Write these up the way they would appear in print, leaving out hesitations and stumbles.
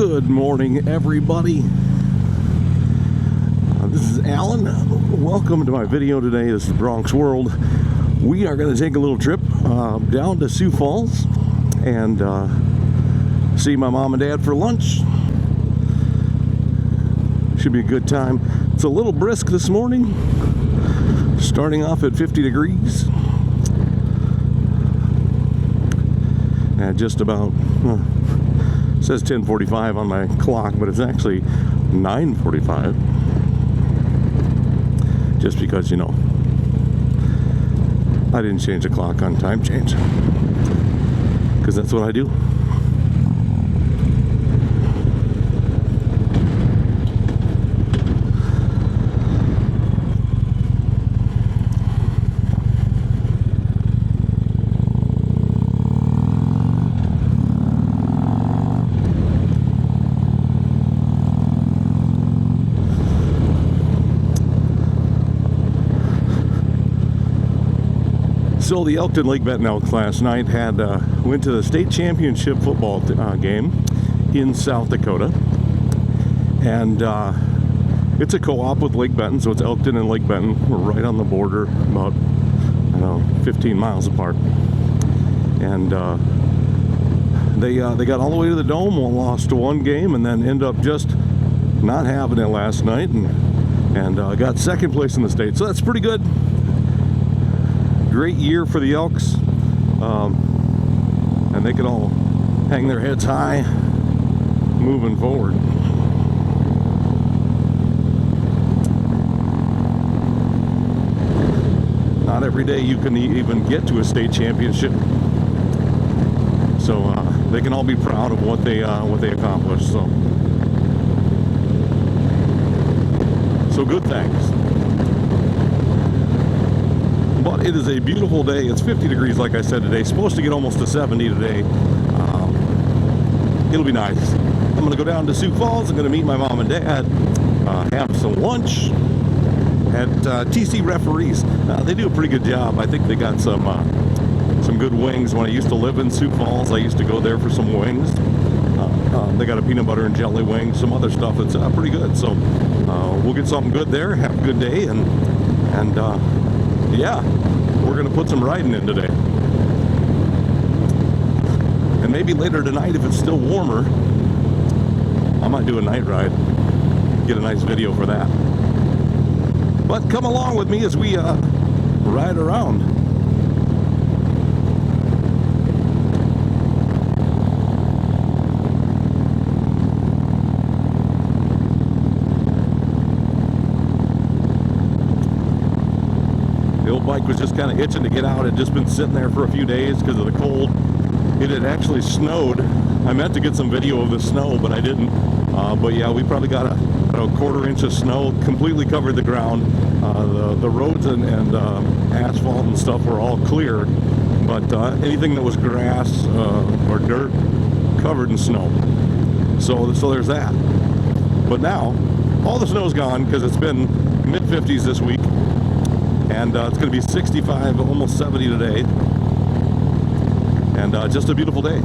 Good morning, everybody. This is Alan. Welcome to my video today. This is Bronx World. We are going to take a little trip down to Sioux Falls and see my mom and dad for lunch. Should be a good time. It's a little brisk this morning, starting off at 50 degrees. At just about, it says 10:45 on my clock, but it's actually 9:45. Just because, you know, I didn't change the clock on time change, because that's what I do. So the Elkton Lake Benton Elks last night went to the state championship football game in South Dakota, and it's a co-op with Lake Benton, so it's Elkton and Lake Benton. We're right on the border, about, I don't know, 15 miles apart. And they got all the way to the dome, lost one game, and then ended up just not having it last night, and got second place in the state. So that's pretty good. Great year for the Elks, and they can all hang their heads high moving forward. Not every day you can even get to a state championship, so they can all be proud of what they accomplished. So good things. But it is a beautiful day. It's 50 degrees, like I said today. Supposed to get almost to 70 today. It'll be nice. I'm going to go down to Sioux Falls. I'm going to meet my mom and dad, have some lunch at TC Referees. They do a pretty good job. I think they got some good wings. When I used to live in Sioux Falls, I used to go there for some wings. They got a peanut butter and jelly wing, some other stuff that's pretty good. So we'll get something good there. Have a good day, and yeah, we're going to put some riding in today. And maybe later tonight, if it's still warmer, I might do a night ride. Get a nice video for that. But come along with me as we ride around. The old bike was just kind of itching to get out. It had just been sitting there for a few days because of the cold. It had actually snowed. I meant to get some video of the snow, but I didn't. But yeah, we probably got a quarter inch of snow, completely covered the ground. The roads and asphalt and stuff were all clear, but anything that was grass or dirt covered in snow. So there's that. But now all the snow's gone because it's been mid-50s this week. And it's going to be 65, almost 70 today. And just a beautiful day.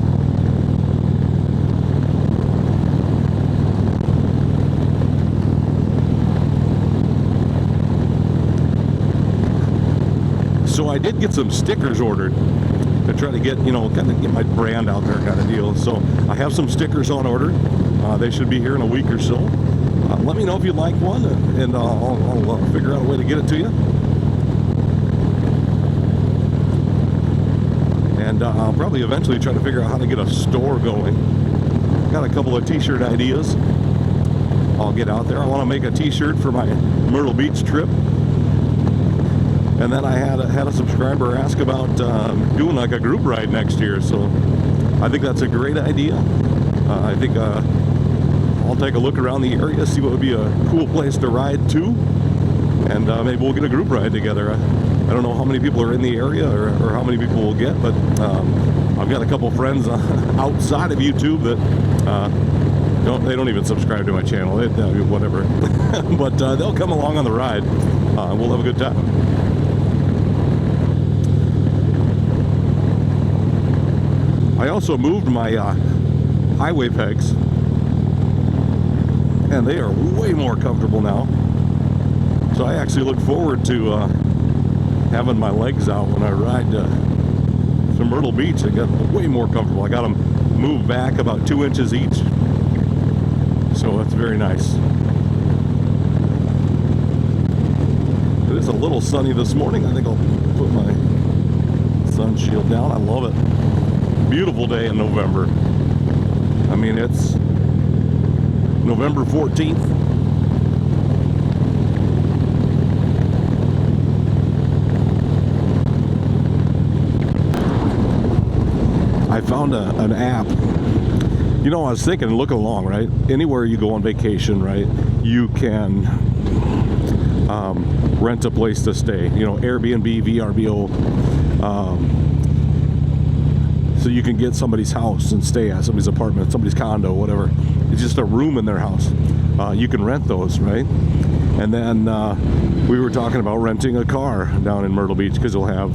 So I did get some stickers ordered to try to get, kind of get my brand out there kind of deal. So I have some stickers on order. They should be here in a week or so. Let me know if you'd like one, and I'll figure out a way to get it to you. And I'll probably eventually try to figure out how to get a store going. Got a couple of t-shirt ideas. I'll get out there. I want to make a t-shirt for my Myrtle Beach trip. And then I had a subscriber ask about doing like a group ride next year. So I think that's a great idea. I think I'll take a look around the area, see what would be a cool place to ride to. And maybe we'll get a group ride together. I don't know how many people are in the area or how many people we'll get, but I've got a couple friends outside of YouTube that they don't even subscribe to my channel. Whatever. But they'll come along on the ride. We'll have a good time. I also moved my highway pegs and they are way more comfortable now. So I actually look forward to having my legs out when I ride to Myrtle Beach. They get way more comfortable. I got them moved back about 2 inches each, so that's very nice. It is a little sunny this morning. I think I'll put my sun shield down. I love it. Beautiful day in November. I mean, it's November 14th. I found an app. You know, I was thinking, looking along, right? Anywhere you go on vacation, right, you can rent a place to stay. You know, Airbnb, VRBO. So you can get somebody's house and stay at somebody's apartment, somebody's condo, whatever. It's just a room in their house. You can rent those, right? And then we were talking about renting a car down in Myrtle Beach, because you'll have,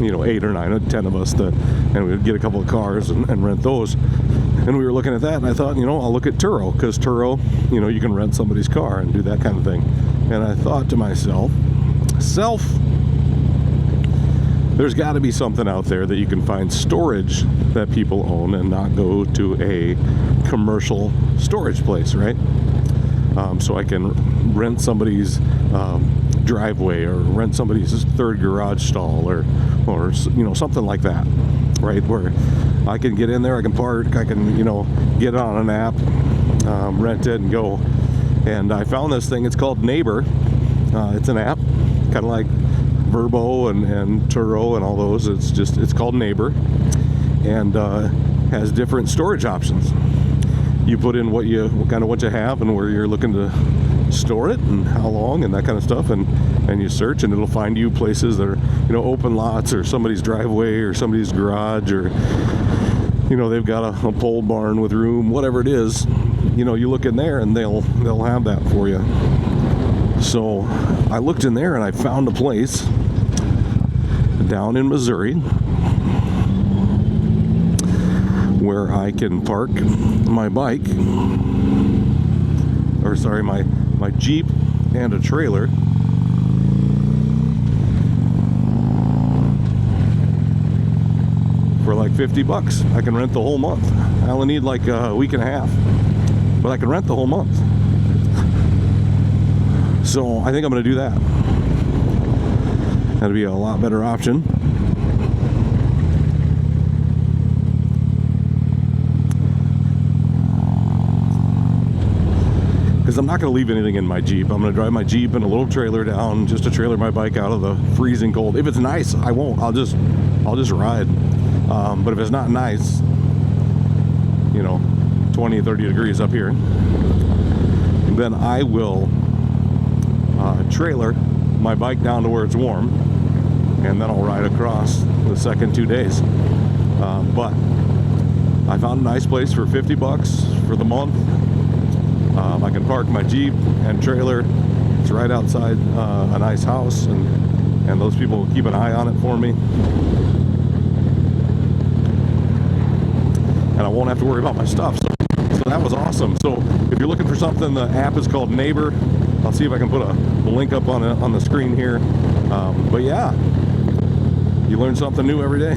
you know, 8 or 9 or 10 of us and we'd get a couple of cars and rent those. And we were looking at that, and I thought, you know, I'll look at Turo, because Turo, you know, you can rent somebody's car and do that kind of thing. And I thought to myself, there's got to be something out there that you can find storage that people own and not go to a commercial storage place, right? So I can rent somebody's driveway, or rent somebody's third garage stall, or you know, something like that, right? Where I can get in there, I can park, I can, you know, get on an app, rent it and go. And I found this thing. It's called Neighbor. It's an app, kind of like Verbo and Turo and all those. It's called Neighbor, and has different storage options. You put in what you have and where you're looking to store it and how long and that kind of stuff, and you search, and it'll find you places that are, you know, open lots, or somebody's driveway, or somebody's garage, or, you know, they've got a pole barn with room, whatever it is. You know, you look in there and they'll have that for you. So I looked in there and I found a place down in Missouri where I can park my bike, or sorry, my Jeep and a trailer for like $50. I can rent the whole month. I only need like a week and a half, but I can rent the whole month. So I think I'm going to do that. That'd be a lot better option. Because I'm not going to leave anything in my Jeep. I'm going to drive my Jeep and a little trailer down, just to trailer my bike out of the freezing cold. If it's nice, I won't. I'll just ride. But if it's not nice, you know, 20, 30 degrees up here, then I will trailer my bike down to where it's warm, and then I'll ride across the second 2 days. But I found a nice place for $50 for the month. I can park my Jeep and trailer. It's right outside a nice house, and those people will keep an eye on it for me. And I won't have to worry about my stuff. So that was awesome. So if you're looking for something, the app is called Neighbor. I'll see if I can put a link up on the screen here. But yeah, you learn something new every day.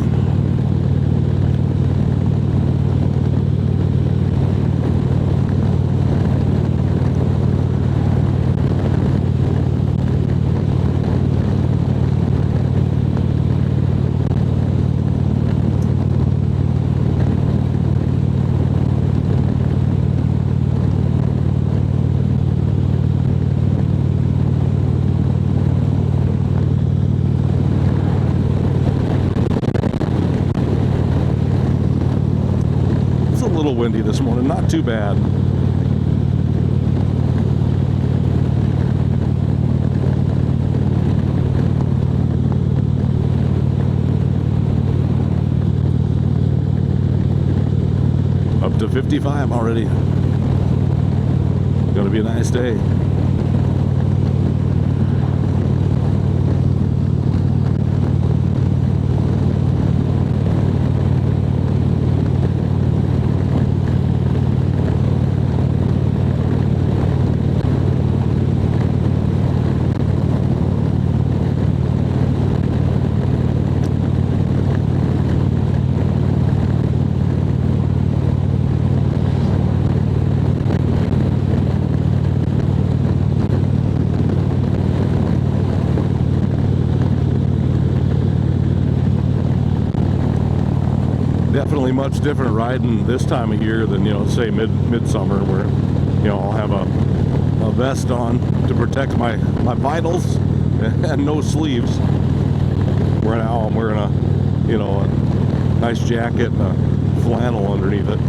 Windy this morning, not too bad. Up to 55 already. Gonna be a nice day. much different riding this time of year than, say midsummer, where, I'll have a vest on to protect my vitals and no sleeves. Where now I'm wearing a nice jacket and a flannel underneath it.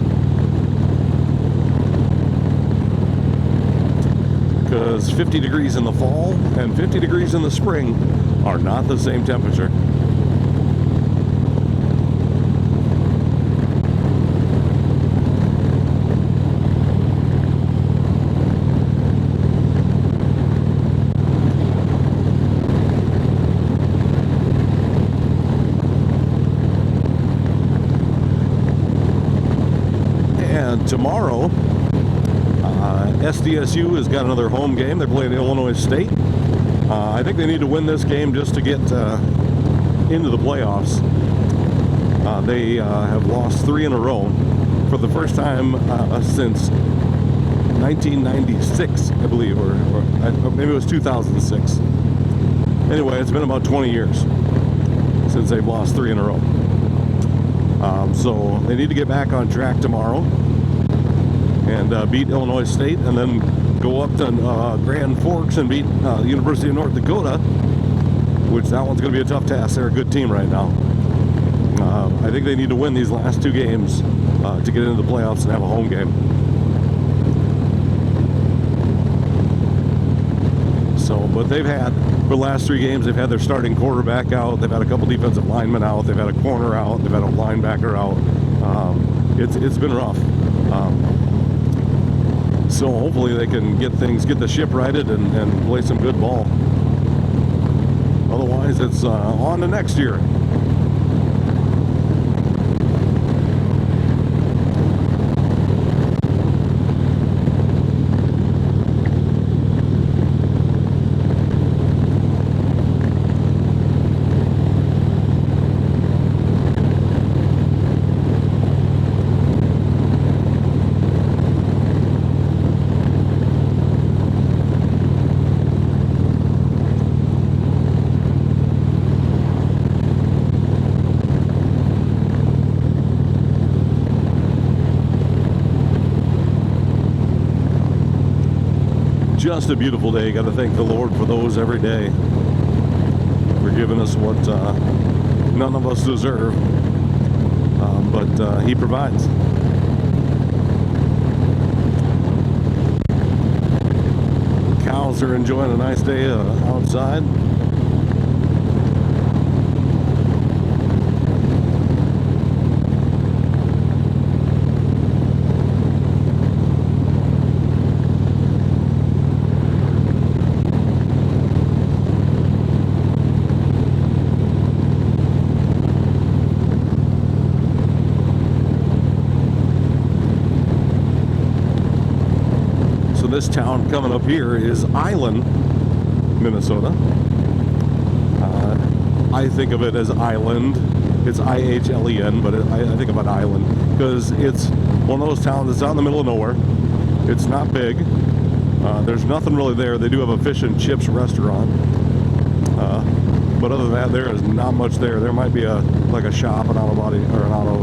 Because 50 degrees in the fall and 50 degrees in the spring are not the same temperature. And tomorrow, SDSU has got another home game. They're playing Illinois State. I think they need to win this game just to get into the playoffs. They have lost 3 in a row for the first time since 1996, I believe, or maybe it was 2006. Anyway, it's been about 20 years since they've lost 3 in a row. So they need to get back on track tomorrow and beat Illinois State, and then go up to Grand Forks and beat University of North Dakota, which that one's going to be a tough task. They're a good team right now. I think they need to win these last 2 games to get into the playoffs and have a home game. So, but they've had, for the last 3 games, they've had their starting quarterback out, they've had a couple defensive linemen out, they've had a corner out, they've had a linebacker out. It's been rough. So hopefully they can get the ship righted and play some good ball. Otherwise, it's on to next year. Just a beautiful day. Got to thank the Lord for those every day, for giving us what none of us deserve, but He provides. Cows are enjoying a nice day outside. This town coming up here is Island, Minnesota. I think of it as Island. It's I-H-L-E-N, but I think about Island because it's one of those towns that's out in the middle of nowhere. It's not big. There's nothing really there. They do have a fish and chips restaurant, but other than that, there is not much there. There might be like a shop, an auto body or an auto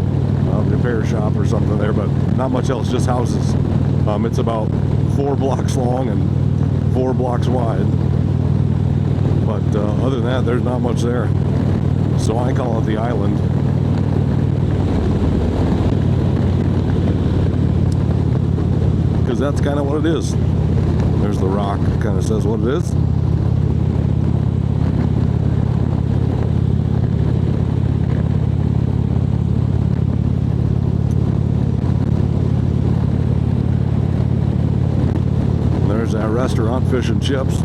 repair shop or something there, but not much else. Just houses. It's about 4 blocks long and 4 blocks wide, but other than that, there's not much there. So I call it the Island. Because that's kind of what it is. There's the rock, kind of says what it is. There's that restaurant, Fish and Chips.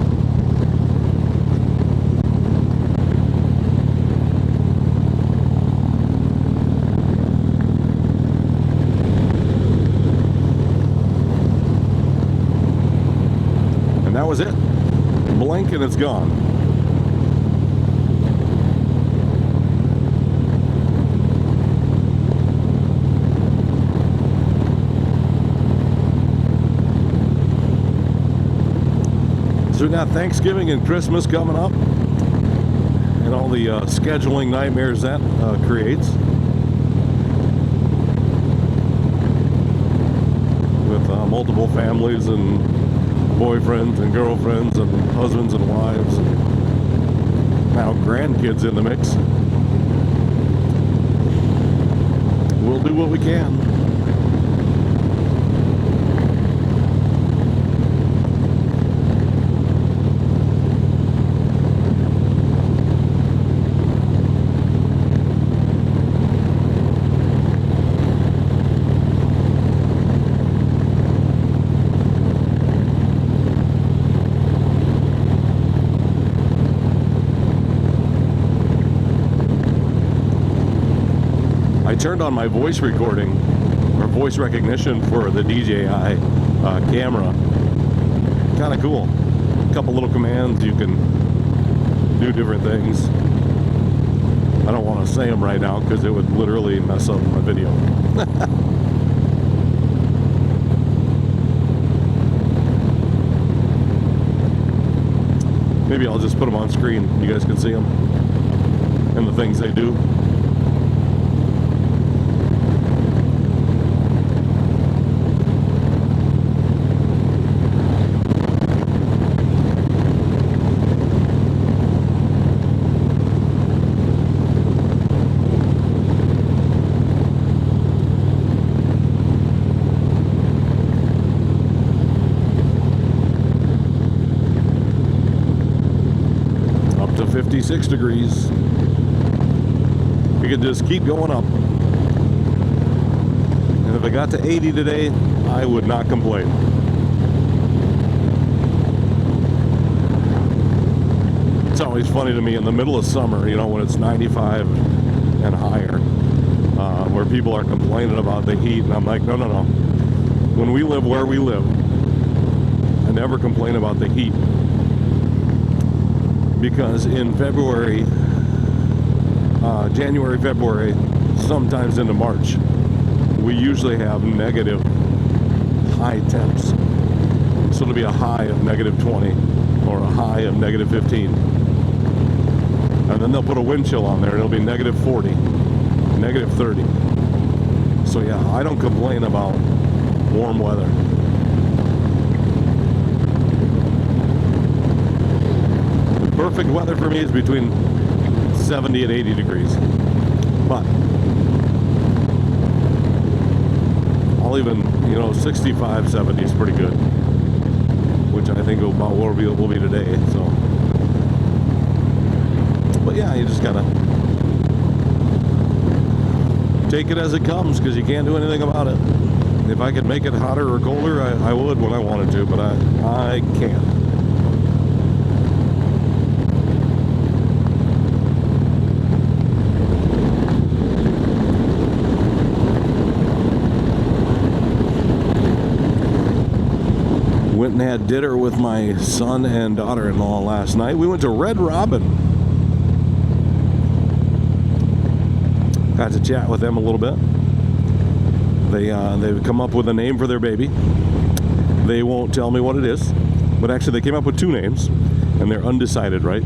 And that was it. Blink and it's gone. So we got Thanksgiving and Christmas coming up, and all the scheduling nightmares that creates. multiple families and boyfriends and girlfriends and husbands and wives, and now grandkids in the mix. We'll do what we can. I turned on my voice recording or voice recognition for the DJI camera. Kind of cool. A couple little commands, you can do different things. I don't want to say them right now because it would literally mess up my video. Maybe I'll just put them on screen. You guys can see them and the things they do. To 56 degrees. We could just keep going up. And if I got to 80 today, I would not complain. It's always funny to me in the middle of summer, you know, when it's 95 and higher, where people are complaining about the heat, and I'm like, no, no, no. When we live where we live, I never complain about the heat. Because in February, January, February, sometimes into March, we usually have negative high temps. So it'll be a high of negative 20 or a high of negative 15. And then they'll put a wind chill on there and it'll be negative 40, negative 30. So yeah, I don't complain about warm weather. Perfect weather for me is between 70 and 80 degrees. But I'll even, you know, 65, 70 is pretty good, which I think about will be today. So, but yeah, you just gotta take it as it comes because you can't do anything about it. If I could make it hotter or colder, I would when I wanted to, but I can't. Went and had dinner with my son and daughter-in-law last night. We went to Red Robin. Got to chat with them a little bit. They've come up with a name for their baby. They won't tell me what it is, but actually they came up with two names, and they're undecided, right?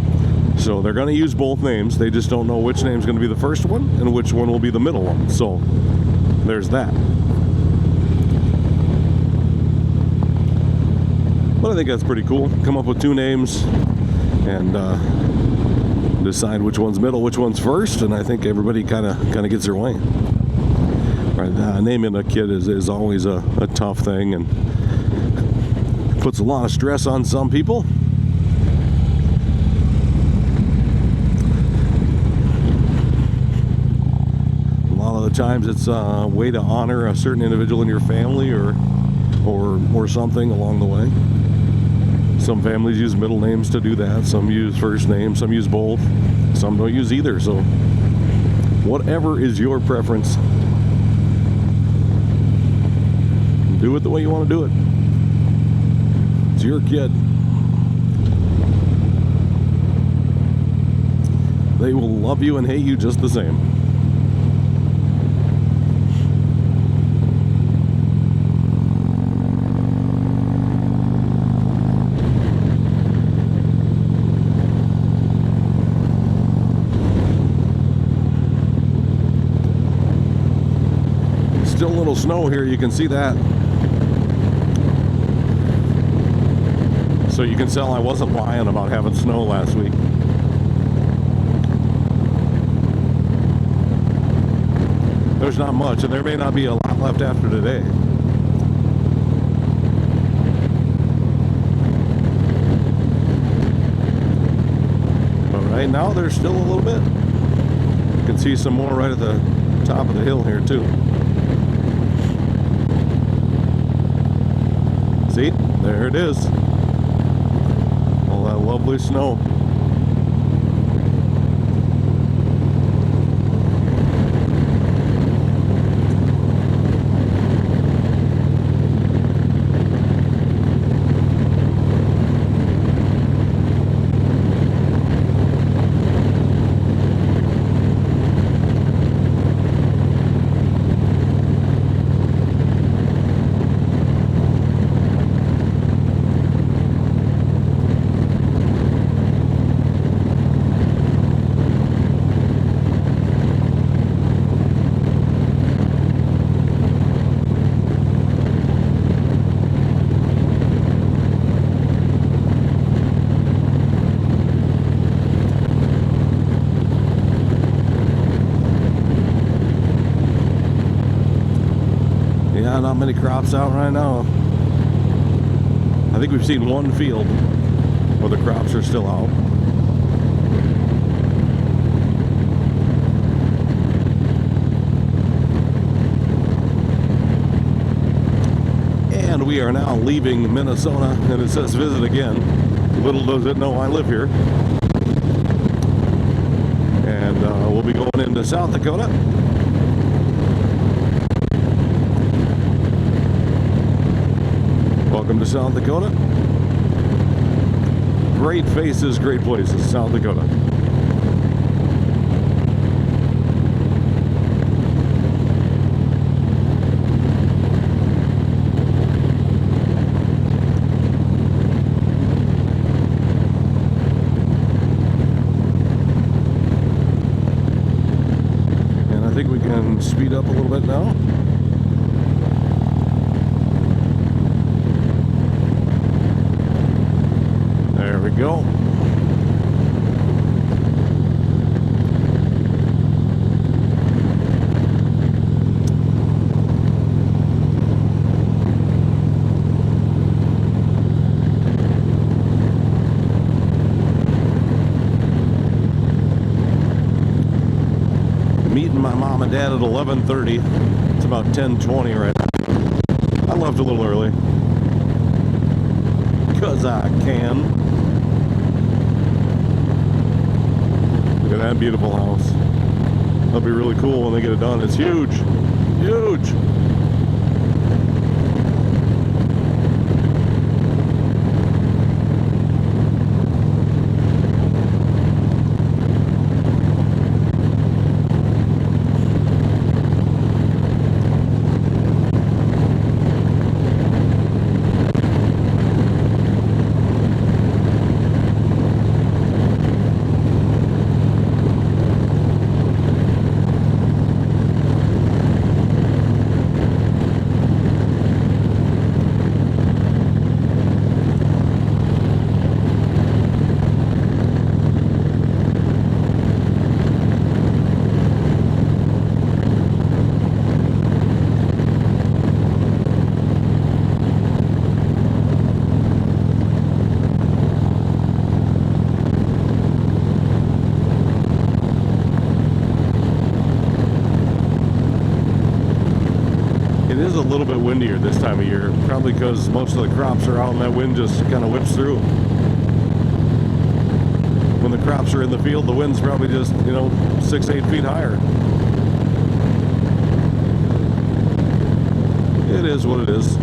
So they're going to use both names. They just don't know which name's going to be the first one and which one will be the middle one. So there's that. But I think that's pretty cool. Come up with two names and decide which one's middle, which one's first, and I think everybody kind of gets their way. Right, naming a kid is always a tough thing and puts a lot of stress on some people. A lot of the times it's a way to honor a certain individual in your family or something along the way. Some families use middle names to do that. Some use first names. Some use both. Some don't use either. So whatever is your preference, do it the way you want to do it. It's your kid. They will love you and hate you just the same. Still a little snow here, you can see that. So you can tell I wasn't lying about having snow last week. There's not much, and there may not be a lot left after today. But right now, there's still a little bit. You can see some more right at the top of the hill here, too. See? There it is. All that lovely snow. Not many crops out right now. I think we've seen one field where the crops are still out. And we are now leaving Minnesota, and it says visit again. Little does it know I live here. And we'll be going into South Dakota. Welcome to South Dakota. Great faces, great places, South Dakota. And I think we can speed up a little bit now. There we go. Meeting my mom and dad at 11:30. It's about 10:20 right now. I left a little early because I can. Look at that beautiful house. That'll be really cool when they get it done. It's huge. Huge. It is a little bit windier this time of year, probably because most of the crops are out and that wind just kind of whips through. When the crops are in the field, the wind's probably just, 6-8 feet higher. It is what it is.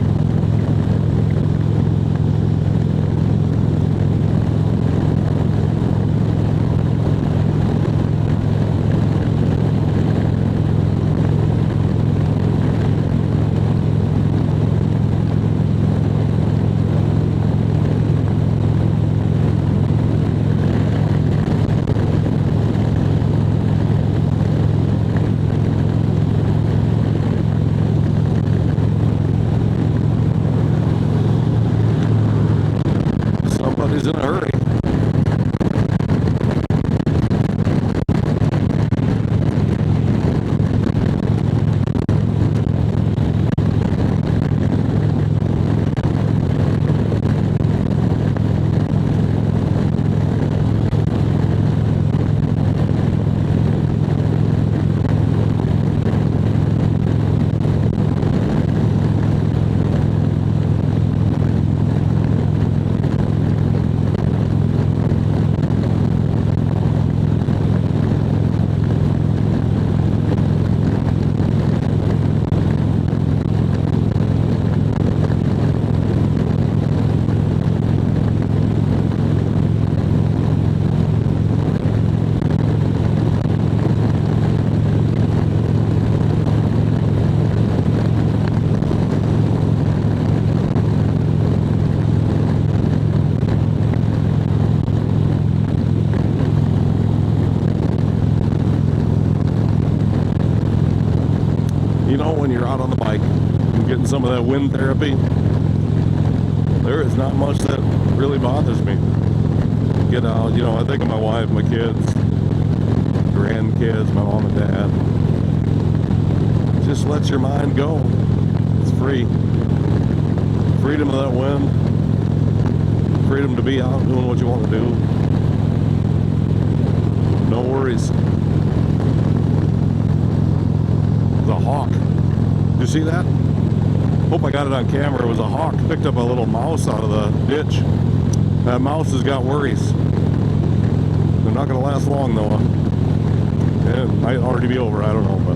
when you're out on the bike and getting some of that wind therapy, there is not much that really bothers me. Get out, you know, I think of my wife, my kids, grandkids, my mom and dad. Just lets your mind go. It's free. Freedom of that wind. Freedom to be out doing what you want to do. No worries. The hawk. Did you see that? Hope I got it on camera. It was a hawk. Picked up a little mouse out of the ditch. That mouse has got worries. They're not going to last long though. It might already be over. I don't know, but.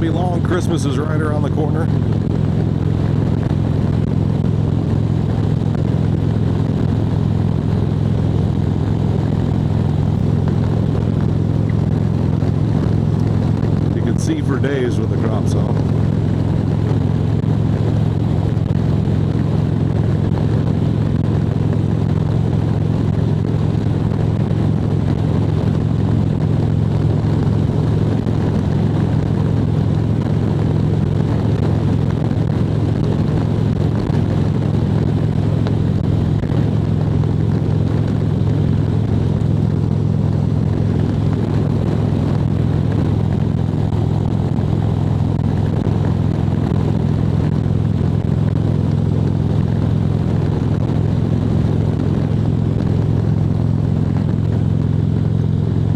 Be long. Christmas is right around the corner. You can see for days with the crops out.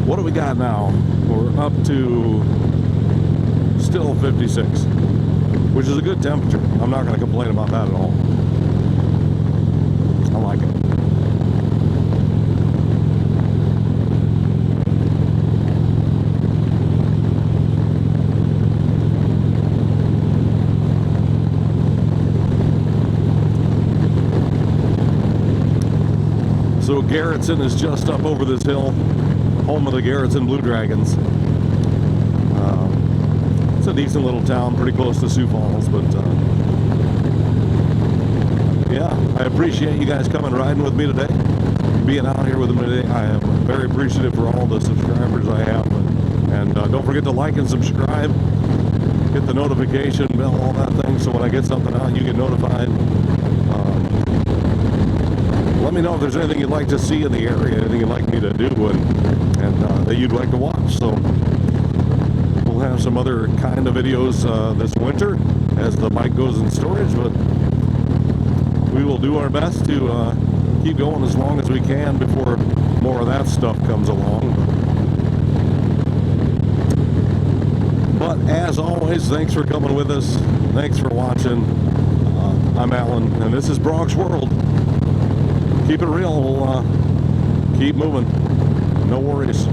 What do we got now? We're up to still 56, which is a good temperature. I'm not going to complain about that at all. I like it. So Garretson is just up over this hill, home of the Garretson Blue Dragons. It's a decent little town, pretty close to Sioux Falls, but yeah, I appreciate you guys coming riding with me today, being out here with me today. I am very appreciative for all the subscribers I have, and don't forget to like and subscribe, hit the notification bell, all that thing, so when I get something out, you get notified. Let me know if there's anything you'd like to see in the area, anything you'd like me to do, and that you'd like to watch. So we'll have some other kind of videos this winter as the bike goes in storage, but we will do our best to keep going as long as we can before more of that stuff comes along. But as always, thanks for coming with us. Thanks for watching. I'm Alan, and this is Brock's World. Keep it real. We'll keep moving. No worries.